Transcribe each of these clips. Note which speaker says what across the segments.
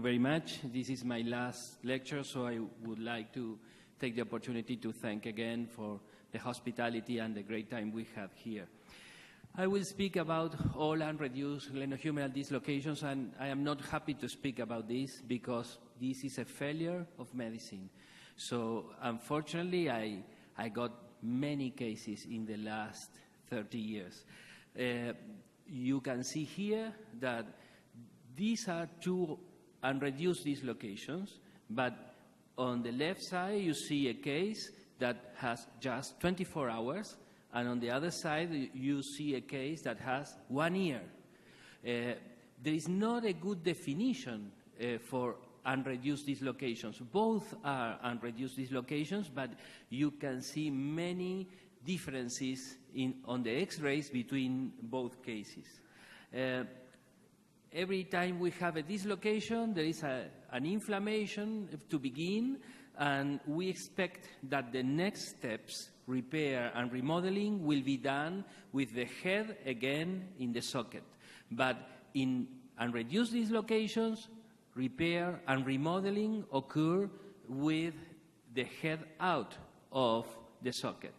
Speaker 1: you very much. This is my last lecture, so I would like to take the opportunity to thank again for the hospitality and the great time we have here. I will speak about all unreduced glenohumeral dislocations, and I am not happy to speak about this because this is a failure of medicine. So unfortunately, I got many cases in the last 30 years. You can see here that these are two unreduced dislocations, but on the left side you see a case that has just 24 hours, and on the other side you see a case that has 1 year. There is not a good definition for unreduced dislocations. Both are unreduced dislocations, but you can see many differences on the X-rays between both cases. Every time we have a dislocation, there is an inflammation to begin, and we expect that the next steps, repair and remodeling, will be done with the head again in the socket. But in unreduced dislocations, repair and remodeling occur with the head out of the socket.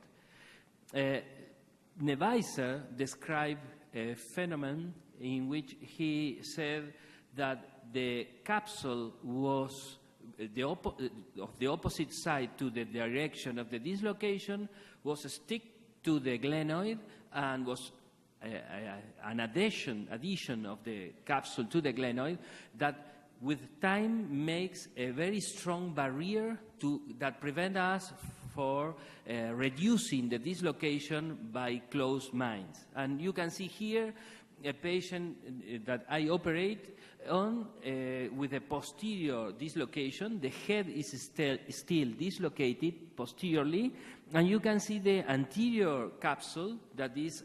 Speaker 1: Neweisser described a phenomenon in which he said that the capsule was of the opposite side to the direction of the dislocation, was stick to the glenoid, and was an addition of the capsule to the glenoid that with time makes a very strong barrier that prevents us for reducing the dislocation by closed minds. And you can see here a patient that I operate on with a posterior dislocation. The head is still dislocated posteriorly, and you can see the anterior capsule that is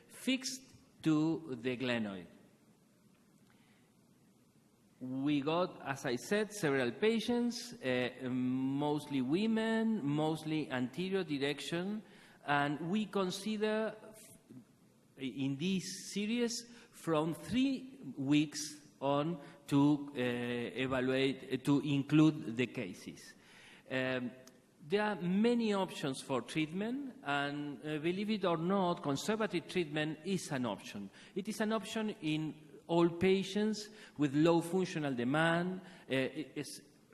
Speaker 1: fixed to the glenoid. We got, as I said, several patients, mostly women, mostly anterior direction, and we consider in this series from 3 weeks on to evaluate, to include the cases. There are many options for treatment, and believe it or not, conservative treatment is an option. It is an option in all patients with low functional demand,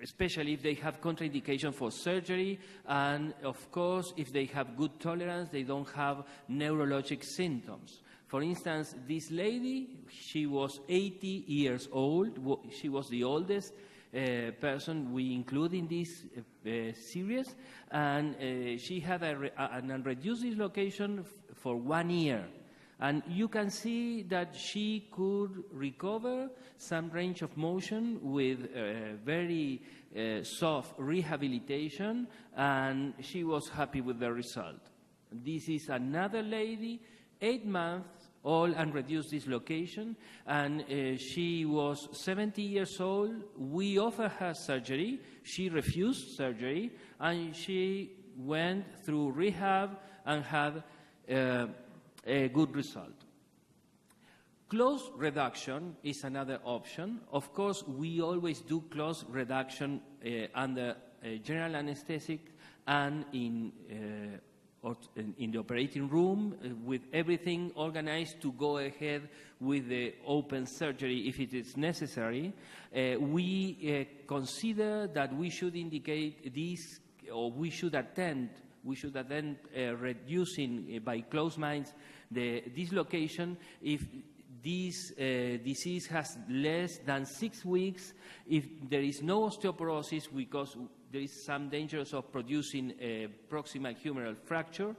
Speaker 1: especially if they have contraindication for surgery, and of course, if they have good tolerance, they don't have neurologic symptoms. For instance, this lady, she was 80 years old. She was the oldest person we include in this series, and she had an unreduced dislocation for 1 year. And you can see that she could recover some range of motion with very soft rehabilitation, and she was happy with the result. This is another lady, 8 months, all unreduced dislocation, and she was 70 years old. We offered her surgery. She refused surgery, and she went through rehab and had a good result. Close reduction is another option. Of course, we always do close reduction under general anesthetic and in the operating room, with everything organized to go ahead with the open surgery if it is necessary. We consider that we should indicate this, or we should attend reducing by closed minds the dislocation if this disease has less than 6 weeks, if there is no osteoporosis because there is some dangers of producing a proximal humeral fracture.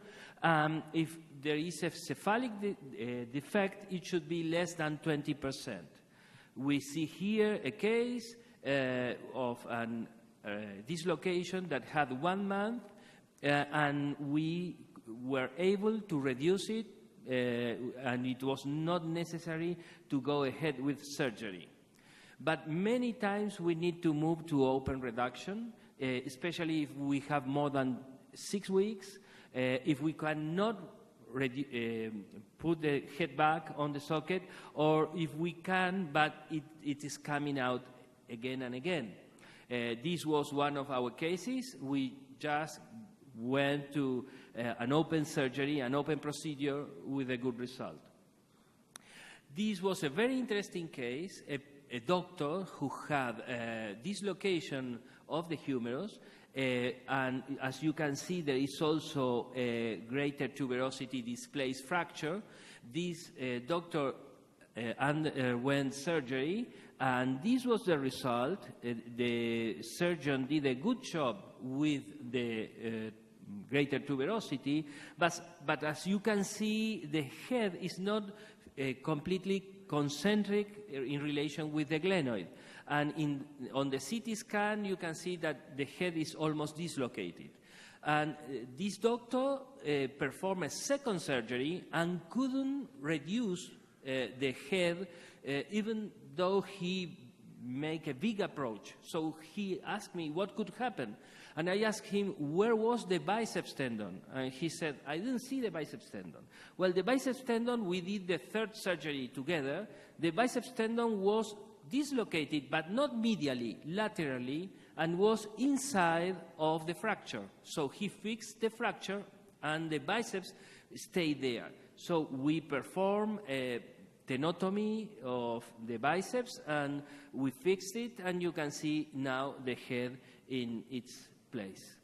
Speaker 1: If there is a cephalic defect, it should be less than 20%. We see here a case of a dislocation that had 1 month, and we were able to reduce it, and it was not necessary to go ahead with surgery. But many times we need to move to open reduction, especially if we have more than 6 weeks, if we cannot put the head back on the socket, or if we can, but it is coming out again and again. This was one of our cases. We just went to an open surgery, an open procedure with a good result. This was a very interesting case, a doctor who had a dislocation of the humerus, and as you can see, there is also a greater tuberosity displaced fracture. This doctor underwent surgery, and this was the result. The surgeon did a good job with the greater tuberosity, but as you can see, the head is not completely concentric in relation with the glenoid. And on the CT scan, you can see that the head is almost dislocated. And this doctor performed a second surgery and couldn't reduce the head, even though he made a big approach. So he asked me what could happen. And I asked him, where was the biceps tendon? And he said, I didn't see the biceps tendon. Well, the biceps tendon, we did the third surgery together. The biceps tendon was dislocated, but not medially, laterally, and was inside of the fracture. So he fixed the fracture, and the biceps stayed there. So we performed a tenotomy of the biceps, and we fixed it, and you can see now the head in its place.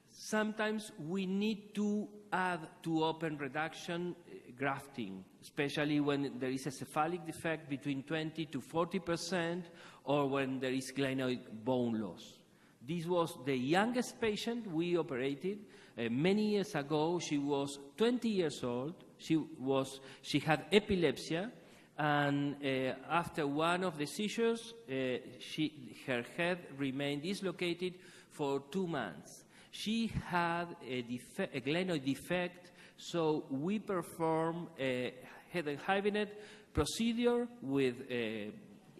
Speaker 1: Sometimes we need to add to open reduction grafting, especially when there is a cephalic defect between 20 to 40%, or when there is glenoid bone loss. This was the youngest patient we operated many years ago. She was 20 years old. She had epilepsy, and after one of the seizures, her head remained dislocated for 2 months. She had a glenoid defect, so we performed a head and hyphenate procedure with a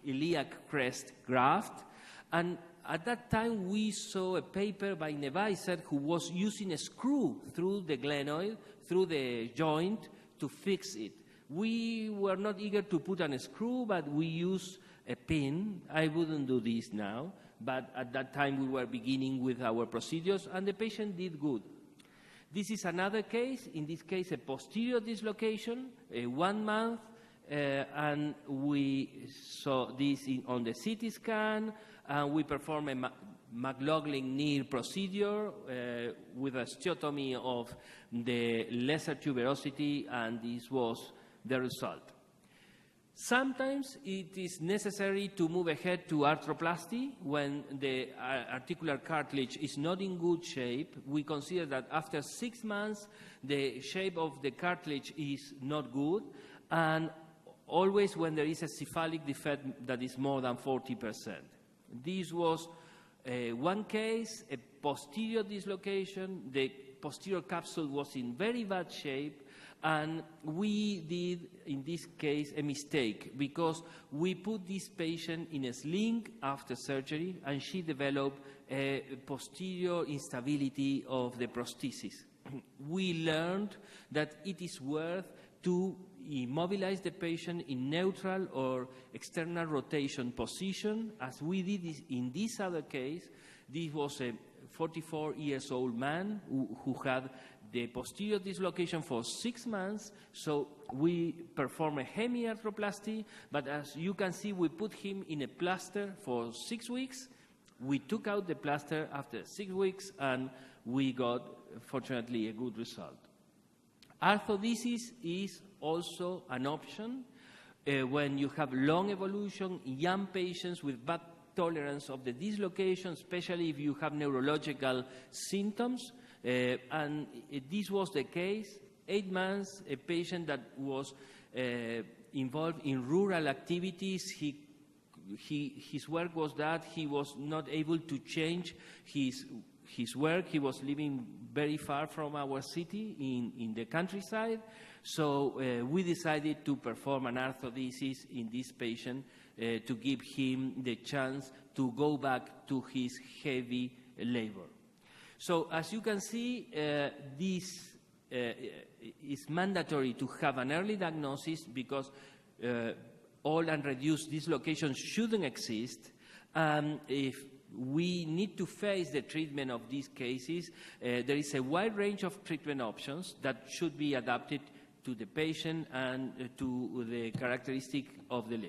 Speaker 1: iliac crest graft, and at that time we saw a paper by Neviser who was using a screw through the glenoid, through the joint, to fix it. We were not eager to put on a screw, but we used a pin. I wouldn't do this now, but at that time we were beginning with our procedures, and the patient did good. This is another case, in this case a posterior dislocation, 1 month, and we saw this on the CT scan, and we performed a McLaughlin-Neer procedure with a osteotomy of the lesser tuberosity, and this was the result. Sometimes it is necessary to move ahead to arthroplasty when the articular cartilage is not in good shape. We consider that after 6 months, the shape of the cartilage is not good, and always when there is a cephalic defect that is more than 40%. This was one case, a posterior dislocation. The posterior capsule was in very bad shape, and we did, in this case, a mistake because we put this patient in a sling after surgery, and she developed a posterior instability of the prosthesis. We learned that it is worth to immobilize the patient in neutral or external rotation position, as we did in this other case. This was a 44-year-old man who had the posterior dislocation for 6 months, so we performed a hemiarthroplasty, but as you can see, we put him in a plaster for 6 weeks. We took out the plaster after 6 weeks, and we got, fortunately, a good result. Arthrodesis is also an option when you have long evolution in young patients with bad tolerance of the dislocation, especially if you have neurological symptoms. And this was the case. 8 months, a patient that was involved in rural activities. His work was that he was not able to change his work. He was living very far from our city in the countryside. So we decided to perform an arthrodesis in this patient to give him the chance to go back to his heavy labor. So as you can see, this is mandatory to have an early diagnosis because all unreduced dislocations shouldn't exist. If we need to face the treatment of these cases, there is a wide range of treatment options that should be adapted to the patient and to the characteristic of the leg.